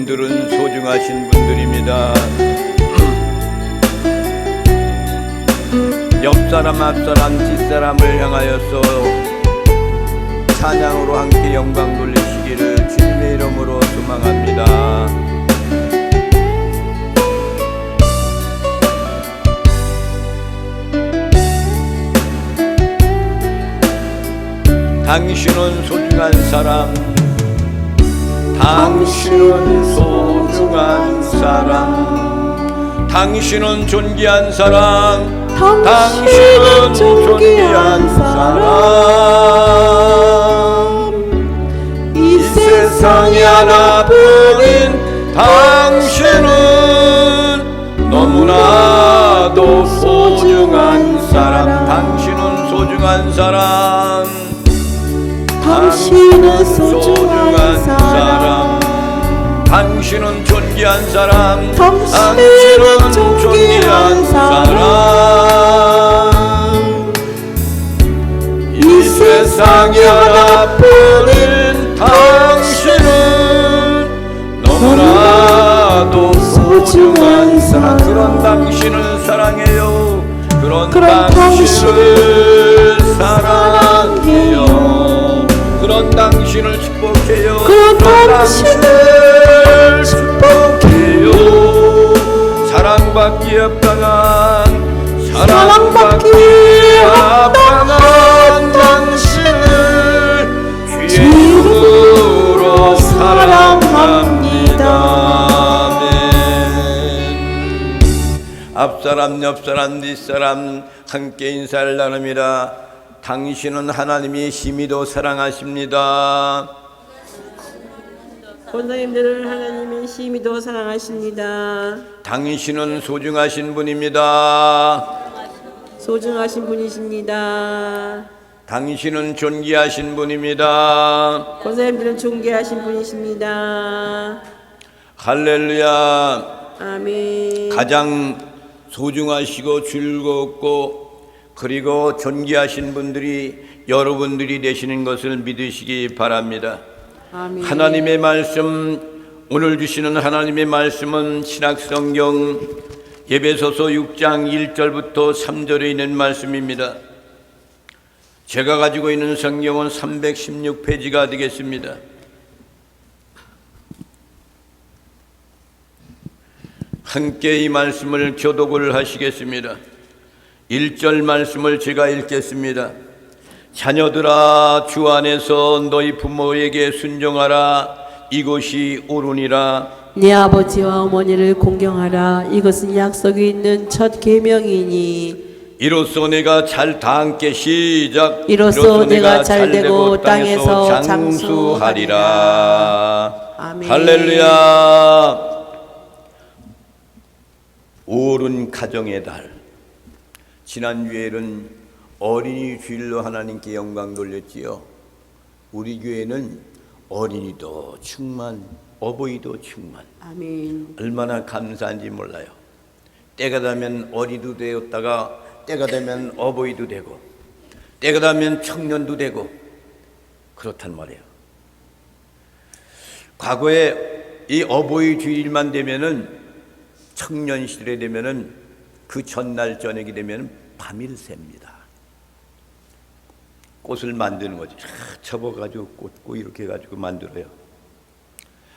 분들은 소중하신 분들입니다. 옆사람 앞사람 뒷사람을 향하여서 찬양으로 함께 영광 돌리시기를 주님의 이름으로 소망합니다. 당신은 소중한 사람, 당신은 소중한 사람, 당신은 존귀한 사람, 당신은 존귀한 사람. 이 세상에 하나뿐인 당신은 너무나도 소중한 사람, 당신은 소중한 사람, 당신은 소중한 사람, 당신은 존귀한 사람, 당신은 존귀한 사람. 이 세상에 하나뿐인 당신은 너무나도 소중한 사람. 그런 당신을 사랑해요. 그런 당신을 사랑해요. 그런 당신을 축복해요. 그런 당신을 축복해요. 사랑받기 합당한, 사랑받기 합당한 당신을 주의 이름으로 사랑합니다. 아멘. 앞사람 옆사람 뒷사람 함께 인사를 나눕니다. 당신은 하나님이 심히도 사랑하십니다. 권사님들을 하나님이 심히도 사랑하십니다. 당신은 소중하신 분입니다. 소중하신 분이십니다. 당신은 존귀하신 분입니다. 권사님들은 존귀하신 분이십니다. 할렐루야. 아멘. 가장 소중하시고 즐겁고 그리고 존귀하신 분들이 여러분들이 되시는 것을 믿으시기 바랍니다. 아멘. 하나님의 말씀, 오늘 주시는 하나님의 말씀은 신약성경 에베소서 6장 1절부터 3절에 있는 말씀입니다. 제가 가지고 있는 성경은 316페이지가 되겠습니다. 함께 이 말씀을 교독을 하시겠습니다. 1절 말씀을 제가 읽겠습니다. 자녀들아, 주 안에서 너희 부모에게 순종하라. 이것이 옳으니라. 네 아버지와 어머니를 공경하라. 이것은 약속이 있는 첫 계명이니. 이로써 내가 다 함께 시작. 이로써 내가 잘되고 땅에서 장수하리라. 아멘. 할렐루야. 옳은 가정의 달. 지난주에는 어린이 주일로 하나님께 영광 돌렸지요. 우리 교회는 어린이도 충만, 어버이도 충만. 아멘. 얼마나 감사한지 몰라요. 때가 되면 어린이도 되었다가 때가 되면 어버이도 되고 때가 되면 청년도 되고 그렇단 말이에요. 과거에 이 어버이 주일만 되면은 청년 시절에 되면은 그 전날 저녁이 되면 밤일 셉니다. 꽃을 만드는 거지. 접어가지고 꽂고 이렇게 해가지고 만들어요.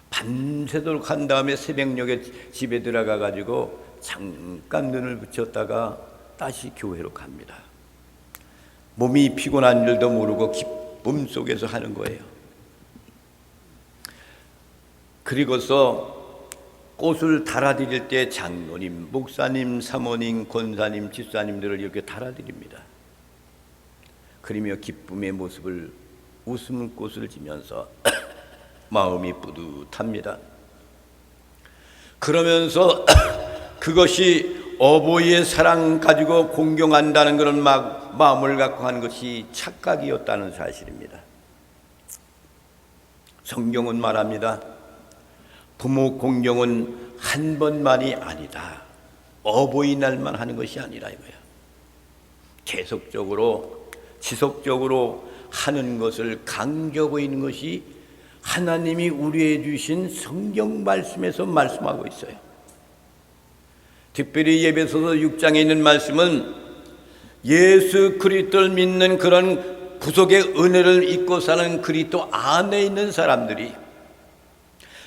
밤새도록 한 다음에 새벽녘에 집에 들어가가지고 잠깐 눈을 붙였다가 다시 교회로 갑니다. 몸이 피곤한 줄도 모르고 기쁨 속에서 하는 거예요. 그리고서 꽃을 달아드릴 때 장로님, 목사님, 사모님, 권사님, 집사님들을 이렇게 달아드립니다. 그러며 기쁨의 모습을 웃음꽃을 지면서 마음이 뿌듯합니다. 그러면서 그것이 어버이의 사랑 가지고 공경한다는 그런 마음을 갖고 하는 것이 착각이었다는 사실입니다. 성경은 말합니다. 부모 공경은 한 번만이 아니다. 어버이날만 하는 것이 아니라 이거야. 계속적으로 지속적으로 하는 것을 강조하고 있는 것이 하나님이 우리에게 주신 성경 말씀에서 말씀하고 있어요. 특별히 에베소서 6장에 있는 말씀은 예수 그리스도를 믿는 그런 구속의 은혜를 잊고 사는 그리스도 안에 있는 사람들이,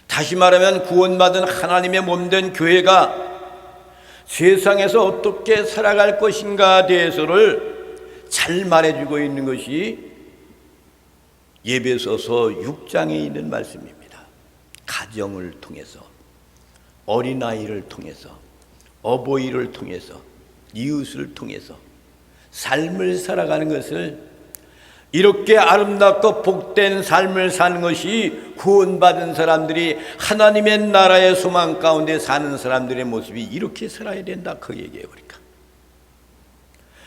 다시 말하면 구원받은 하나님의 몸된 교회가 세상에서 어떻게 살아갈 것인가에 대해서를 잘 말해주고 있는 것이 에베소서 6장에 있는 말씀입니다. 가정을 통해서, 어린아이를 통해서, 어버이를 통해서, 이웃을 통해서 삶을 살아가는 것을, 이렇게 아름답고 복된 삶을 사는 것이 구원받은 사람들이 하나님의 나라의 소망 가운데 사는 사람들의 모습이 이렇게 살아야 된다, 그 얘기예요. 그러니까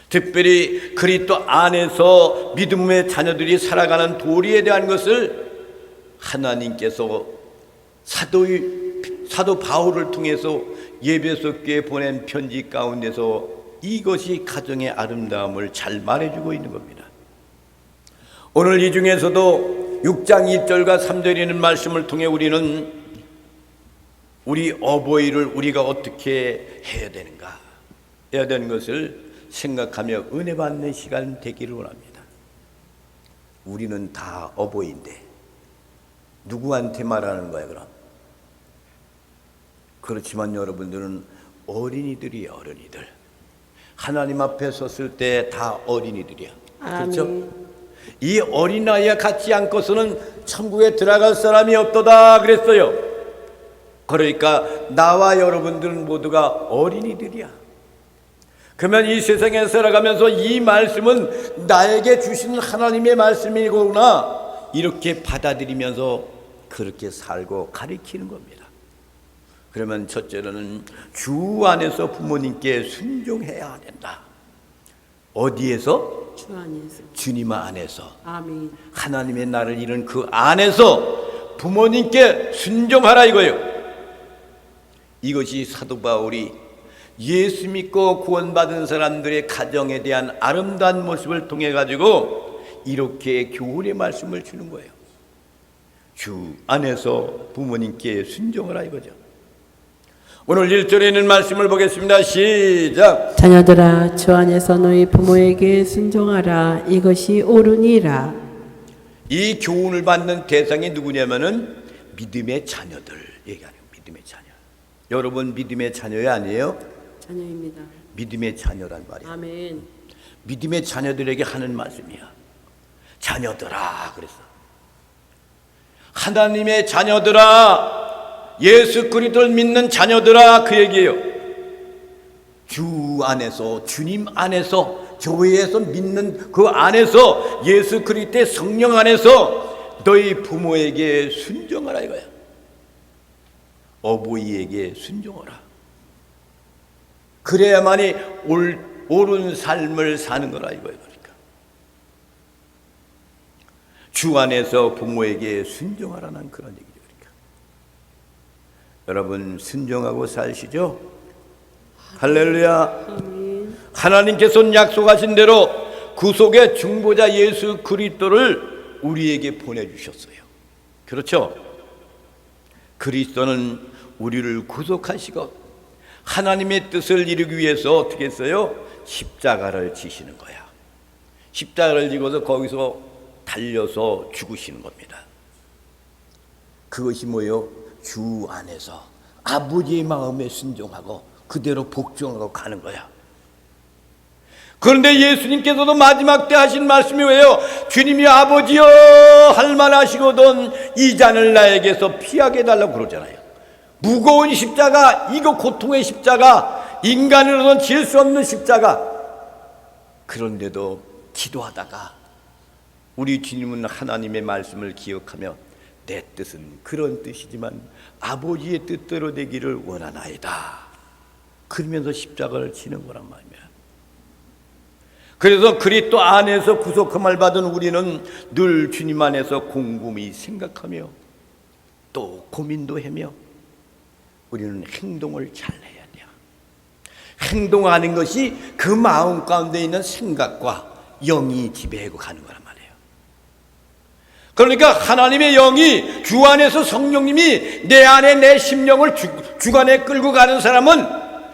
특별히 그리스도 안에서 믿음의 자녀들이 살아가는 도리에 대한 것을 하나님께서 사도 바울을 통해서 에베소 교회에 보낸 편지 가운데서 이것이 가정의 아름다움을 잘 말해주고 있는 겁니다. 오늘 이 중에서도 6장 1절과 3절에 있는 말씀을 통해 우리는 우리 어버이를 우리가 어떻게 해야 되는가, 해야 되는 것을 생각하며 은혜 받는 시간 되기를 원합니다. 우리는 다 어버이인데 누구한테 말하는 거야 그럼? 그렇지만 여러분들은 어린이들이에요. 어린이들. 하나님 앞에 섰을 때 다 어린이들이야. 그렇죠? 이 어린아이와 같이 않고서는 천국에 들어갈 사람이 없도다 그랬어요. 그러니까 나와 여러분들은 모두가 어린이들이야. 그러면 이 세상에 살아가면서 이 말씀은 나에게 주신 하나님의 말씀이구나, 이렇게 받아들이면서 그렇게 살고 가르치는 겁니다. 그러면 첫째로는 주 안에서 부모님께 순종해야 된다. 어디에서? 주 안에서. 주님 안에서. 아멘. 하나님의 나를 이룬 그 안에서 부모님께 순종하라 이거예요. 이것이 사도 바울이 예수 믿고 구원받은 사람들의 가정에 대한 아름다운 모습을 통해 가지고 이렇게 교훈의 말씀을 주는 거예요. 주 안에서 부모님께 순종하라 이거죠. 오늘 1절에 있는 말씀을 보겠습니다. 시작. 자녀들아, 주 안에서 너희 부모에게 순종하라. 이것이 옳으니라. 이 교훈을 받는 대상이 누구냐면은 믿음의 자녀들 얘기하는 거예요. 믿음의 자녀. 여러분 믿음의 자녀야 아니에요? 자녀입니다. 믿음의 자녀란 말이에요. 아멘. 믿음의 자녀들에게 하는 말씀이야. 자녀들아 그랬어. 하나님의 자녀들아, 예수 그리스도를 믿는 자녀들아, 그 얘기예요. 주 안에서, 주님 안에서, 교회에서 믿는 그 안에서, 예수 그리스도의 성령 안에서 너희 부모에게 순종하라 이거야. 어버이에게 순종하라. 그래야만이 옳은 삶을 사는 거라 이거예요. 그러니까 주 안에서 부모에게 순종하라는 그런 얘기죠. 그러니까 여러분 순종하고 사시죠? 할렐루야. 아멘. 하나님께서는 약속하신 대로 구속의 중보자 예수 그리스도를 우리에게 보내주셨어요. 그렇죠? 그리스도는 우리를 구속하시고 하나님의 뜻을 이루기 위해서 어떻게 했어요? 십자가를 지시는 거야. 십자가를 지고서 거기서 달려서 죽으시는 겁니다. 그것이 뭐예요? 주 안에서 아버지의 마음에 순종하고 그대로 복종하고 가는 거야. 그런데 예수님께서도 마지막 때 하신 말씀이 왜요? 주님이 아버지여 할 만하시거든 이 잔을 나에게서 피하게 해달라고 그러잖아요. 무거운 십자가, 이거 고통의 십자가, 인간으로는 질 수 없는 십자가. 그런데도 기도하다가 우리 주님은 하나님의 말씀을 기억하며 내 뜻은 그런 뜻이지만 아버지의 뜻대로 되기를 원하나이다. 그러면서 십자가를 지는 거란 말이야. 그래서 그리스도 안에서 구속함을 받은 우리는 늘 주님 안에서 곰곰이 생각하며 또 고민도 하며 우리는 행동을 잘 해야 돼요. 행동하는 것이 그 마음 가운데 있는 생각과 영이 지배하고 가는 거란 말이에요. 그러니까 하나님의 영이 주 안에서 성령님이 내 안에 내 심령을 주관에 끌고 가는 사람은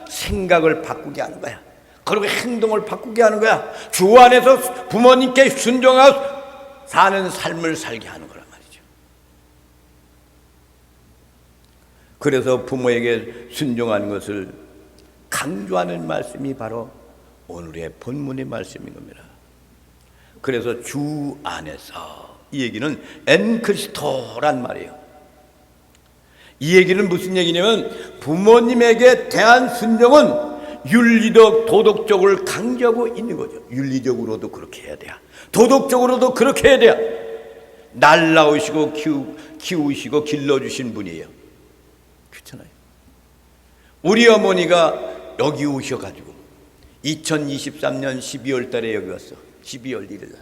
생각을 바꾸게 하는 거야. 그리고 행동을 바꾸게 하는 거야. 주 안에서 부모님께 순종하고 사는 삶을 살게 하는 거란 말이죠. 그래서 부모에게 순종하는 것을 강조하는 말씀이 바로 오늘의 본문의 말씀인 겁니다. 그래서 주 안에서, 이 얘기는 엔크리스토란 말이에요. 이 얘기는 무슨 얘기냐면 부모님에게 대한 순종은 윤리적, 도덕적으로 강조하고 있는 거죠. 윤리적으로도 그렇게 해야 돼요. 도덕적으로도 그렇게 해야 돼요. 날 낳으시고 키우시고 길러주신 분이에요. 그렇잖아요. 우리 어머니가 여기 오셔가지고 2023년 12월 달에 여기 왔어. 12월 1일 날.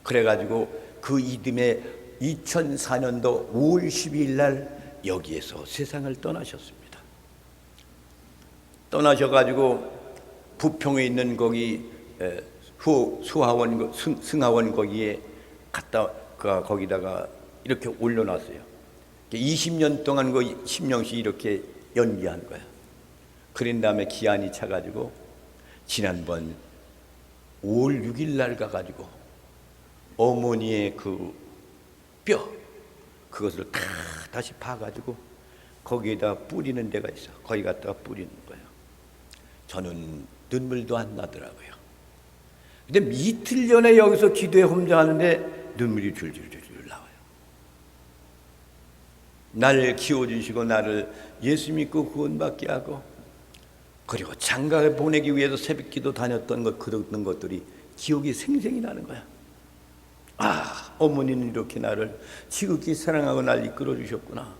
그래가지고 그 이듬해 2004년도 5월 12일 날 여기에서 세상을 떠나셨습니다. 떠나셔가지고 부평에 있는 거기 승하원 거기에 거기다가 이렇게 올려놨어요. 20년 동안 그 10년씩 이렇게 연기한 거야. 그런 다음에 기한이 차가지고 지난번 5월 6일 날 가가지고 어머니의 그 뼈, 그것을 다 다시 파가지고 거기에다 뿌리는 데가 있어. 거기 갖다가 뿌리는 거예요. 저는 눈물도 안 나더라고요. 근데 이틀 전에 여기서 기도에 혼자 하는데 눈물이 줄줄줄 나와요. 나를 키워주시고 나를 예수 믿고 구원받게 하고, 그리고 장가에 보내기 위해서 새벽기도 다녔던 그런 것들이 기억이 생생히 나는 거야. 아, 어머니는 이렇게 나를 지극히 사랑하고 날 이끌어 주셨구나.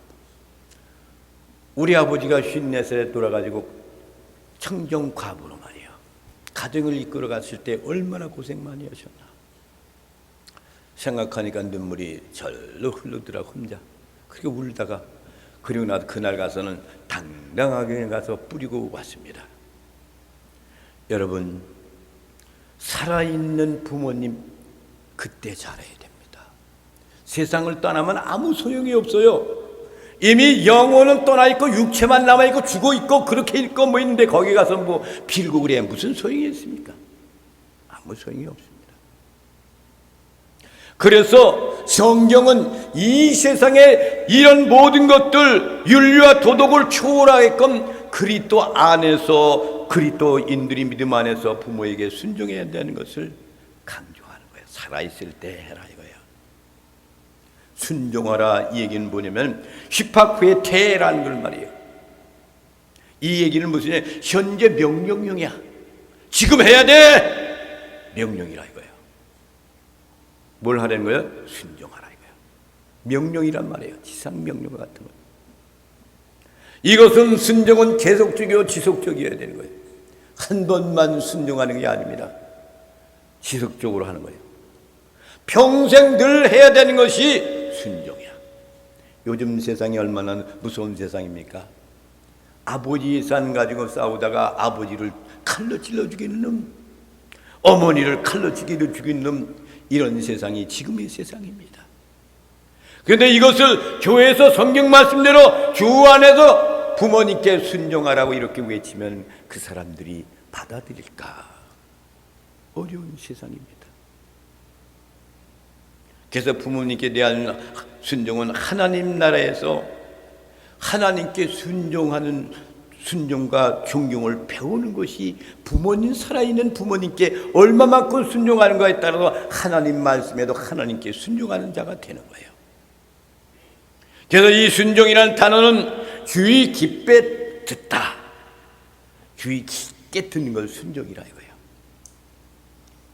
우리 아버지가 54살에 돌아가지고 청정 과부로 말이야. 가정을 이끌어 갔을 때 얼마나 고생 많이 하셨나. 생각하니까 눈물이 절로 흐르더라, 혼자. 그리고 울다가, 그리고 나서 그날 가서는 당당하게 가서 뿌리고 왔습니다. 여러분, 살아있는 부모님 그때 잘해야 됩니다. 세상을 떠나면 아무 소용이 없어요. 이미 영혼은 떠나 있고 육체만 남아 있고 죽어 있고 그렇게 있고 뭐 있는데 거기 가서 뭐 빌고 그래야 무슨 소용이 있습니까? 아무 소용이 없습니다. 그래서 성경은 이 세상에 이런 모든 것들, 윤리와 도덕을 초월하게끔 그리스도 안에서, 그리스도인들이 믿음 안에서 부모에게 순종해야 되는 것을 강조하는 거예요. 살아있을 때 해라 이거예요. 순종하라, 이 얘기는 뭐냐면 휘팍후의 태라는 걸 말이에요. 이 얘기는 무슨 얘기냐? 현재 명령형이야. 지금 해야 돼! 명령이라 이거예요. 뭘 하라는 거예요? 순종하라 이거예요. 명령이란 말이에요. 지상 명령 같은 거. 이것은 순종은 계속적이고 지속적이어야 되는 거예요. 한 번만 순종하는 게 아닙니다. 지속적으로 하는 거예요. 평생 늘 해야 되는 것이 순종이야. 요즘 세상이 얼마나 무서운 세상입니까? 아버지 산 가지고 싸우다가 아버지를 칼로 찔러 죽이는 놈, 어머니를 칼로 죽이는 놈, 이런 세상이 지금의 세상입니다. 그런데 이것을 교회에서 성경 말씀대로 주 안에서 부모님께 순종하라고 이렇게 외치면 그 사람들이 받아들일까? 어려운 세상입니다. 그래서 부모님께 대한 순종은 하나님 나라에서 하나님께 순종하는 순종과 존경을 배우는 것이 부모님, 살아있는 부모님께 얼마만큼 순종하는가에 따라서 하나님 말씀에도 하나님께 순종하는 자가 되는 거예요. 그래서 이 순종이라는 단어는 귀 깊게 듣다, 귀 깊게 듣는 걸 순종이라 이거예요.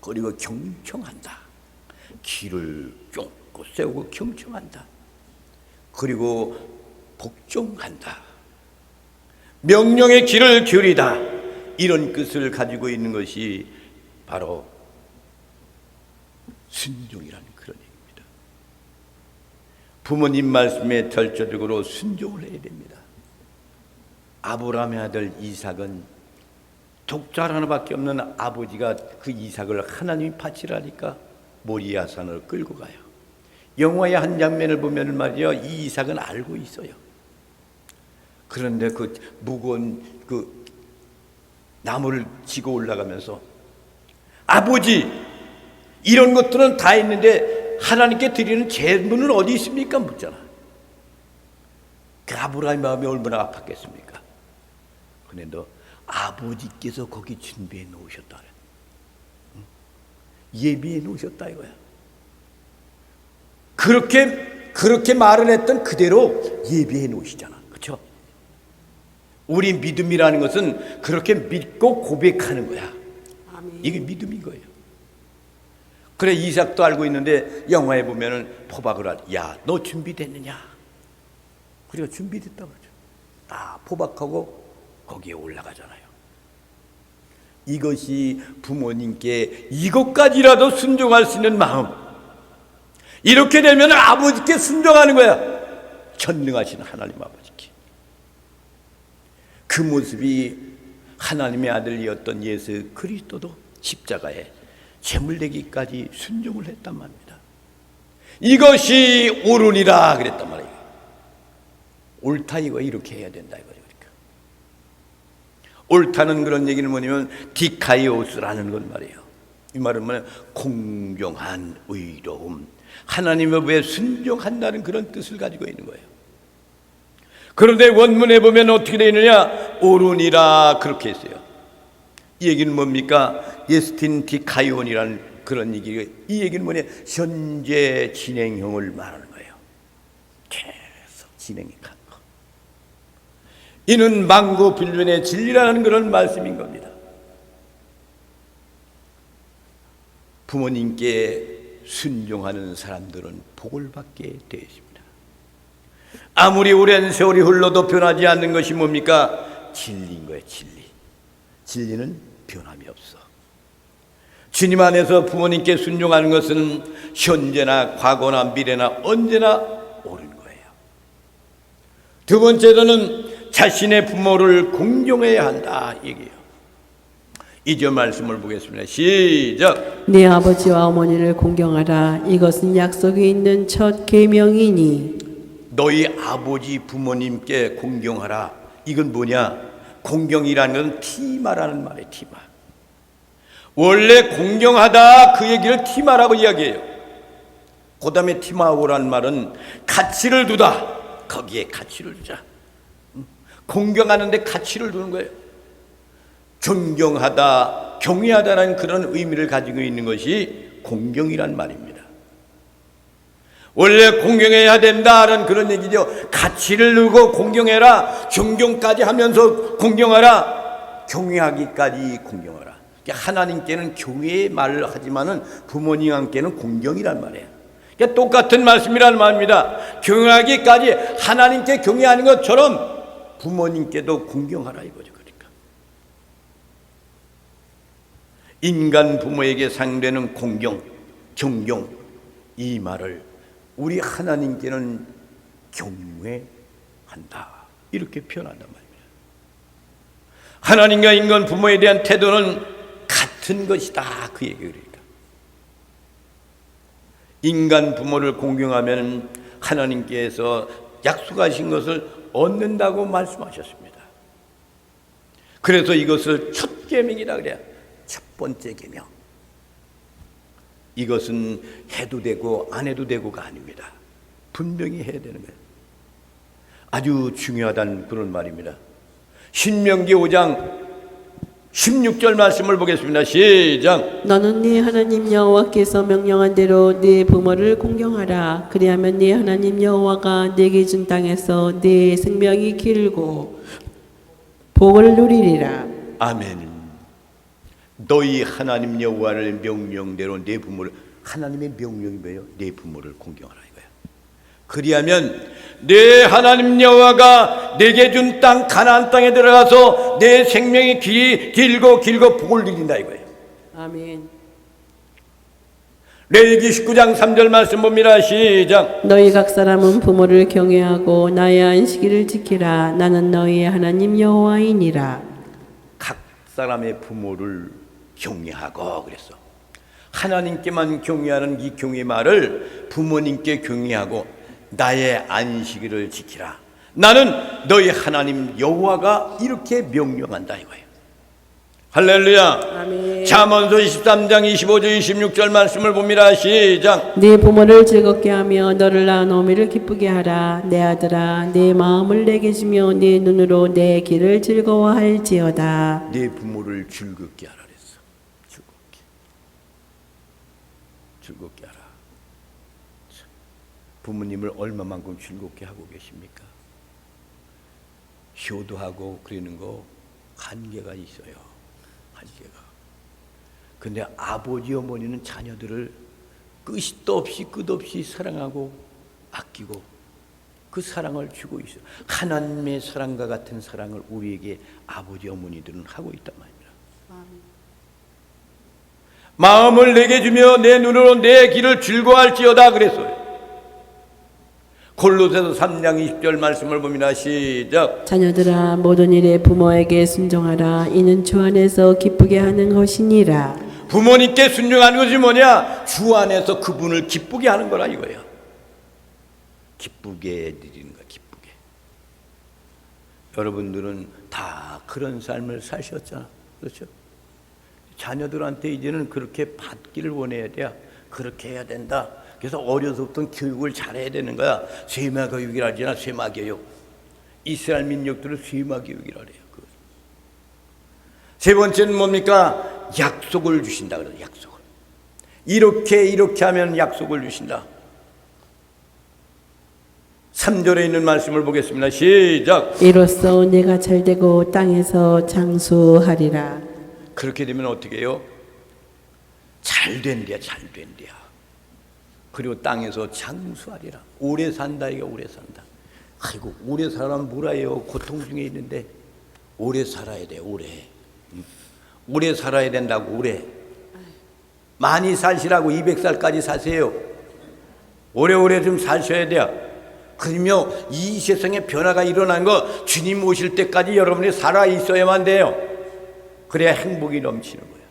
그리고 경청한다, 귀를 쫑긋 세우고 경청한다. 그리고 복종한다, 명령의 귀를 기울이다, 이런 뜻을 가지고 있는 것이 바로 순종이라는 그런 얘기입니다. 부모님 말씀에 절대적으로 순종을 해야 됩니다. 아브라함의 아들 이삭은 독자 하나밖에 없는 아버지가 그 이삭을 하나님이 바치라니까 모리아산을 끌고 가요. 영화의 한 장면을 보면 말이죠, 이 이삭은 알고 있어요. 그런데 그 무거운 그 나무를 지고 올라가면서 아버지, 이런 것들은 다 있는데 하나님께 드리는 제물은 어디 있습니까? 묻잖아. 그 아브라함의 마음이 얼마나 아팠겠습니까? 그런데 너 아버지께서 거기 준비해 놓으셨다 그래. 응? 예비해 놓으셨다 이거야. 그렇게 말을 했던 그대로 예비해 놓으시잖아. 그렇죠? 우리 믿음이라는 것은 그렇게 믿고 고백하는 거야. 아멘. 이게 믿음인 거예요. 그래, 이삭도 알고 있는데 영화에 보면은 포박을 하지. 야, 너 준비됐느냐? 그래가 준비됐다 그러죠. 딱 포박하고 거기에 올라가잖아요. 이것이 부모님께 이것까지라도 순종할 수 있는 마음. 이렇게 되면 아버지께 순종하는 거야. 전능하신 하나님 아버지께. 그 모습이 하나님의 아들이었던 예수 그리스도도 십자가에 제물 내기까지 순종을 했단 말입니다. 이것이 옳으니라 그랬단 말이에요. 옳다 이거 이렇게 해야 된다 이거죠. 그러니까 옳다는 그런 얘기는 뭐냐면 디카이오스라는 건 말이에요. 이 말은 뭐냐, 공정한 의로움, 하나님의 법에 순종한다는 그런 뜻을 가지고 있는 거예요. 그런데 원문에 보면 어떻게 되어 있느냐, 옳으니라 그렇게 했어요. 이 얘기는 뭡니까? 예스틴 디카이온이라는 그런 얘기가, 이 얘기는 뭐냐, 현재 진행형을 말하는 거예요. 계속 진행해 간 거. 이는 만고 불변의 진리라는 그런 말씀인 겁니다. 부모님께 순종하는 사람들은 복을 받게 되십니다. 아무리 오랜 세월이 흘러도 변하지 않는 것이 뭡니까? 진리인 거예요. 진리는 변함이 없어. 주님 안에서 부모님께 순종하는 것은 현재나 과거나 미래나 언제나 옳은 거예요. 두 번째로는 자신의 부모를 공경해야 한다 얘기해요. 2절 말씀을 보겠습니다. 시작. 네 아버지와 어머니를 공경하라. 이것은 약속이 있는 첫 계명이니. 너희 아버지 부모님께 공경하라. 이건 뭐냐? 공경이라는 건 티마라는 말이에요. 티마. 원래 공경하다 그 얘기를 티마라고 이야기해요. 그 다음에 티마오라는 말은 가치를 두다. 거기에 가치를 두자. 공경하는데 가치를 두는 거예요. 존경하다, 경외하다라는 그런 의미를 가지고 있는 것이 공경이란 말입니다. 원래 공경해야 된다는 그런 얘기죠. 가치를 두고 공경해라. 존경까지 하면서 공경하라. 경외하기까지 공경하라. 하나님께는 경외의 말을 하지만은 부모님께는 공경이란 말이에요. 그러니까 똑같은 말씀이란 말입니다. 경외하기까지 하나님께 경외하는 것처럼 부모님께도 공경하라 이거죠. 그러니까 인간 부모에게 상대는 공경, 존경, 이 말을 우리 하나님께는 경외한다 이렇게 표현한단 말입니다. 하나님과 인간 부모에 대한 태도는 같은 것이다 그 얘기. 그러니까 인간 부모를 공경하면 하나님께서 약속하신 것을 얻는다고 말씀하셨습니다. 그래서 이것을 첫 계명이라 그래요. 첫 번째 계명. 이것은 해도 되고 안 해도 되고가 아닙니다. 분명히 해야 되는 거예요. 아주 중요하다는 그런 말입니다. 신명기 5장 16절 말씀을 보겠습니다. 시작. 너는 네 하나님 여호와께서 명령한 대로 네 부모를 공경하라. 그리하면 네 하나님 여호와가 네게 준 땅에서 네 생명이 길고 복을 누리리라. 아멘. 너희 하나님 여호와를 명령대로 네 부모를, 하나님의 명령이 뭐예요? 네 부모를 공경하라 이거야. 그리하면 네 하나님 여호와가 내게 준 땅 가나안 땅에 들어가서 내 생명이 길고 복을 누린다 이거예요. 아멘. 레위기 19장 3절 말씀 봅니다. 시작. 너희 각 사람은 부모를 경외하고 나의 안식일을 지키라. 나는 너희의 하나님 여호와이니라. 각 사람의 부모를 경외하고 그랬어. 하나님께만 경외하는 이 경외 말을 부모님께 경외하고 나의 안식일을 지키라. 나는 너희 하나님 여호와가 이렇게 명령한다 이거예요. 할렐루야. 아멘. 잠언서 23장 25절 26절 말씀을 봅니다. 시작. 네 부모를 즐겁게 하며 너를 낳은 어미를 기쁘게 하라. 내 아들아 내 마음을 내게 주며 네 눈으로 내 길을 즐거워할지어다. 네 부모를 즐겁게 하라 그랬어. 즐겁게 하라. 부모님을 얼마만큼 즐겁게 하고 계십니까? 효도하고 그러는 거 한계가 있어요. 한계가. 근데 아버지 어머니는 자녀들을 끝도 없이 끝없이 사랑하고 아끼고 그 사랑을 주고 있어요. 하나님의 사랑과 같은 사랑을 우리에게 아버지 어머니들은 하고 있단 말입니다. 마음을 내게 주며 내 눈으로 내 길을 즐거워할지어다 그랬어요. 골로새서 3장 20절 말씀을 봅니다. 시작. 자녀들아 모든 일에 부모에게 순종하라. 이는 주 안에서 기쁘게 하는 것이니라. 부모님께 순종하는 것이 뭐냐? 주 안에서 그분을 기쁘게 하는 거라 이거야. 기쁘게 드리는 거야. 기쁘게. 여러분들은 다 그런 삶을 사셨잖아. 그렇죠? 자녀들한테 이제는 그렇게 받기를 원해야 돼. 그렇게 해야 된다. 그래서 어려서부터 교육을 잘해야 되는 거야. 쇠마 교육이라 하잖아. 쇠마 교육. 이스라엘 민족들은 쇠마 교육이라 그래요. 세 번째는 뭡니까? 약속을 주신다 그래요. 약속을. 이렇게 하면 약속을 주신다. 3절에 있는 말씀을 보겠습니다. 시작. 이로써 내가 잘되고 땅에서 장수하리라. 그렇게 되면 어떻게 해요? 잘된대야. 잘된대야. 그리고 땅에서 장수하리라. 오래 산다 이거 오래 산다. 아이고 오래 살아면 뭐라 해요. 고통 중에 있는데 오래 살아야 돼. 오래 살아야 된다고. 오래 많이 사시라고 200살까지 사세요. 오래오래 좀 사셔야 돼요. 그러면 이 세상에 변화가 일어난 거 주님 오실 때까지 여러분이 살아 있어야만 돼요. 그래야 행복이 넘치는 거예요.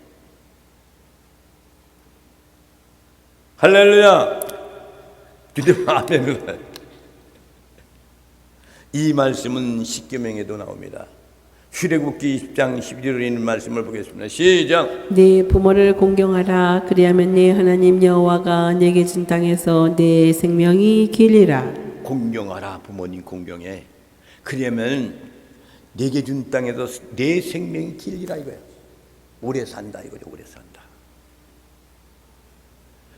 할렐루야. 주님 아멘. 이 말씀은 십계명에도 나옵니다. 출애굽기 20장 11절에 있는 말씀을 보겠습니다. 시작. 네 부모를 공경하라. 그리하면 네 하나님 여호와가 내게 준 땅에서 내 생명이 길리라. 공경하라. 부모님 공경해. 그러면 내게 준 땅에서 내 생명이 길리라 이거야. 오래 산다 이거죠. 오래 산다.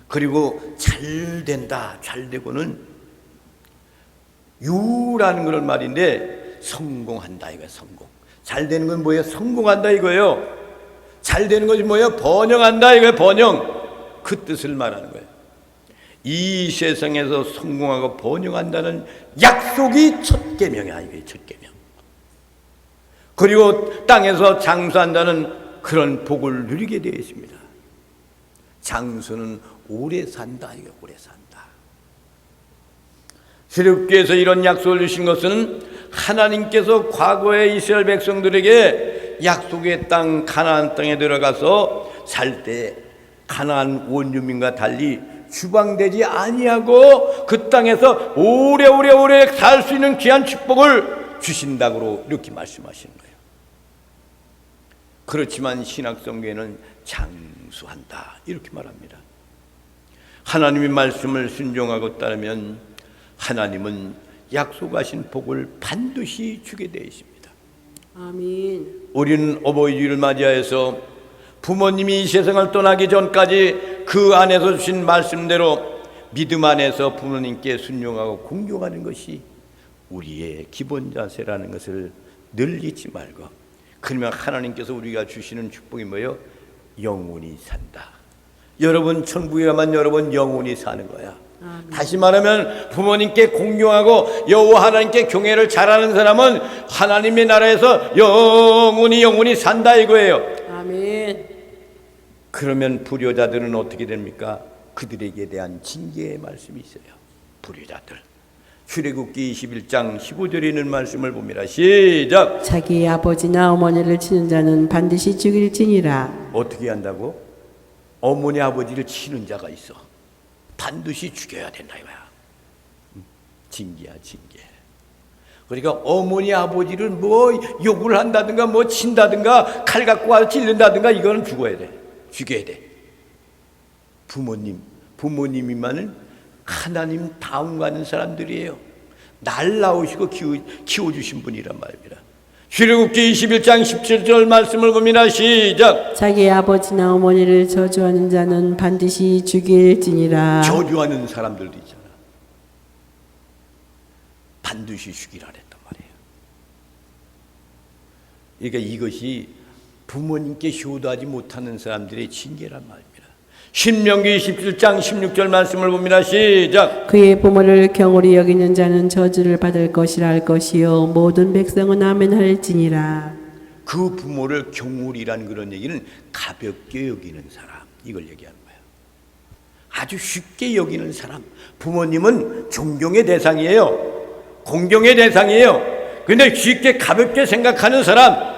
그리고 잘 된다. 잘 되고는 유라는 그런 말인데 성공한다 이거야. 성공. 잘 되는 건 뭐예요? 성공한다 이거예요. 잘 되는 것이 뭐예요? 번영한다 이거예요. 번영. 그 뜻을 말하는 거예요. 이 세상에서 성공하고 번영한다는 약속이 첫 계명이야. 이게 첫 계명. 그리고 땅에서 장수한다는 그런 복을 누리게 되어 있습니다. 장수는 오래 산다. 이게 오래 산다. 출애굽기에서 이런 약속을 주신 것은 하나님께서 과거의 이스라엘 백성들에게 약속의 땅 가나안 땅에 들어가서 살 때 가나안 원주민과 달리 추방되지 아니하고 그 땅에서 오래오래 살 수 있는 귀한 축복을 주신다고 이렇게 말씀하시는 거예요. 그렇지만 신약성경에는 장수한다 이렇게 말합니다. 하나님의 말씀을 순종하고 따르면 하나님은 약속하신 복을 반드시 주게 되어 있습니다. 아멘. 우리는 어버이주일을 맞이하여서 부모님이 이 세상을 떠나기 전까지 그 안에서 주신 말씀대로 믿음 안에서 부모님께 순종하고 공경하는 것이 우리의 기본 자세라는 것을 늘 잊지 말고, 그러면 하나님께서 우리가 주시는 축복이 뭐예요? 영원히 산다. 여러분 천국에 가면 여러분 영원히 사는 거야. 아멘. 다시 말하면 부모님께 공경하고 여호와 하나님께 경외를 잘하는 사람은 하나님의 나라에서 영원히 산다 이거예요. 아멘. 그러면 불효자들은 어떻게 됩니까? 그들에게 대한 징계의 말씀이 있어요. 불효자들. 출애굽기 21장 15절에 있는 말씀을 봅니다. 시작. 자기 아버지나 어머니를 치는 자는 반드시 죽일지니라. 어떻게 한다고? 어머니 아버지를 치는 자가 있어. 반드시 죽여야 된다 이거야. 징계야, 징계. 그러니까 어머니 아버지를 뭐 욕을 한다든가 뭐 친다든가 칼 갖고 와서 찔른다든가 이거는 죽어야 돼. 죽여야 돼. 부모님이만은 하나님 다음 가는 사람들이에요. 날 낳으시고 키워주신 분이란 말입니다. 출애굽기 21장 17절 말씀을 봅니다. 시작. 자기 아버지나 어머니를 저주하는 자는 반드시 죽일지니라. 저주하는 사람들도 있잖아. 반드시 죽이라 했단 말이에요. 그러니까 이것이 부모님께 효도하지 못하는 사람들의 징계란 말입니다. 신명기 27장 16절 말씀을 봅니다. 시작. 그의 부모를 경홀히 여기는 자는 저주를 받을 것이라 할 것이요 모든 백성은 아멘할지니라. 그 부모를 경홀이라는 그런 얘기는 가볍게 여기는 사람, 이걸 얘기하는 거예요. 아주 쉽게 여기는 사람. 부모님은 존경의 대상이에요. 공경의 대상이에요. 그런데 쉽게 가볍게 생각하는 사람,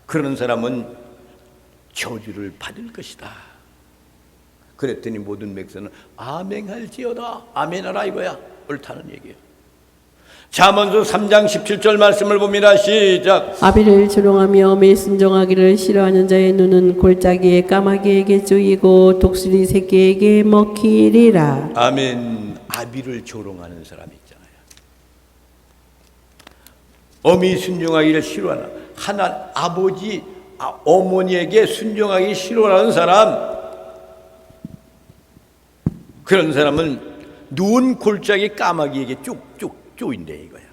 그런 사람은 저주를 받을 것이다. 그랬더니 모든 백성은 아멘할지어다. 아멘하라 이거야. 옳다는 얘기예요. 잠언서 3장 17절 말씀을 봅니다. 시작. 아비를 조롱하며 매순종하기를 싫어하는 자의 눈은 골짜기에 까마귀에게 쪼이고 독수리 새끼에게 먹히리라. 아멘. 아비를 조롱하는 사람이 있잖아요. 어미 순종하기를 싫어하는 아버지 어머니에게 순종하기 싫어하는 사람, 그런 사람은 누운 골짜기 까마귀에게 쭉쭉 쪼인대 이거야.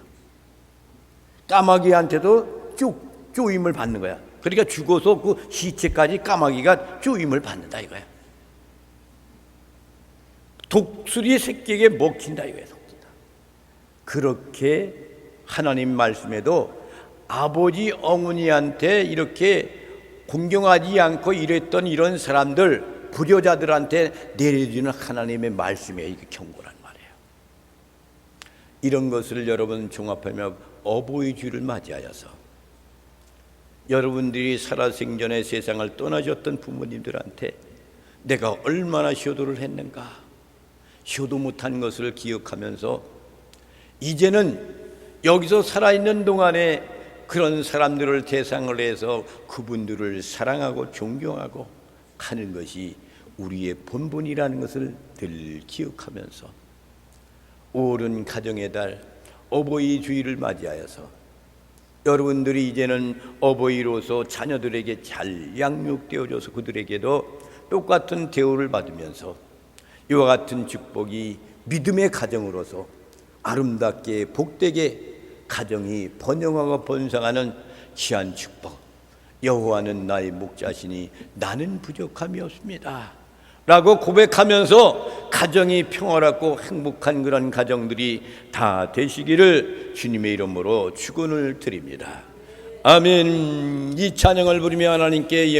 까마귀한테도 쭉 쪼임을 받는 거야. 그러니까 죽어서 그 시체까지 까마귀가 쪼임을 받는다 이거야. 독수리 새끼에게 먹힌다 이거야. 그렇게 하나님 말씀에도 아버지 어머니한테 이렇게 공경하지 않고 이랬던 이런 사람들, 불효자들한테 내려주는 하나님의 말씀에 이게 경고란 말이에요. 이런 것을 여러분 종합하며 어버이 주를 맞이하여서 여러분들이 살아생전에 세상을 떠나셨던 부모님들한테 내가 얼마나 효도를 했는가, 효도 못한 것을 기억하면서 이제는 여기서 살아있는 동안에 그런 사람들을 대상을 해서 그분들을 사랑하고 존경하고 하는 것이 우리의 본분이라는 것을 늘 기억하면서 옳은 가정의 달 어버이 주일을 맞이하여서 여러분들이 이제는 어버이로서 자녀들에게 잘 양육되어져서 그들에게도 똑같은 대우를 받으면서 이와 같은 축복이 믿음의 가정으로서 아름답게 복되게 가정이 번영하고 번성하는 귀한 축복, 여호와는 나의 목자시니 나는 부족함이 없습니다 라고 고백하면서 가정이 평화롭고 행복한 그런 가정들이 다 되시기를 주님의 이름으로 축원을 드립니다. 아멘. 이 찬양을 부르며 하나님께